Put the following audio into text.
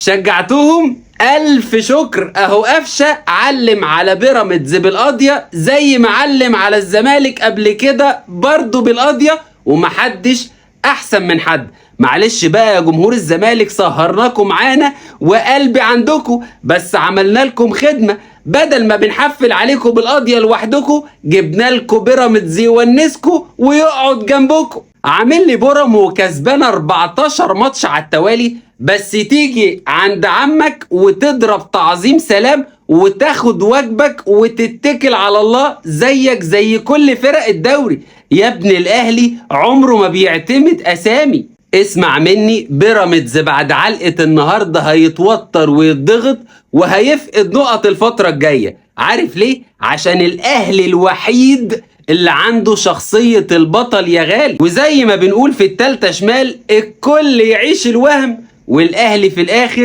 شجعتهم ألف شكر. أهو قفشة علم على بيراميدز بالقضية زي ما علم على الزمالك قبل كده برضه بالقضية، ومحدش أحسن من حد. معلش بقى يا جمهور الزمالك، سهرناكم معانا وقلبي عندكم، بس عملنا لكم خدمة. بدل ما بنحفل عليكم بالقضية لوحدكم، جبنا لكم بيراميدز يونسكم ويقعد جنبكم. عامل لي بورم وكسبان 14 ماتش على التوالي، بس تيجي عند عمك وتضرب تعظيم سلام وتاخد واجبك وتتكل على الله زيك زي كل فرق الدوري. يا ابن الاهلي عمره ما بيعتمد اسامي. اسمع مني، بيراميدز بعد علقة النهارده هيتوتر ويتضغط وهيفقد نقط الفترة الجاية. عارف ليه؟ عشان الاهلي الوحيد اللي عنده شخصية البطل يا غالي. وزي ما بنقول في التالتة شمال، الكل يعيش الوهم، والاهلي في الاخر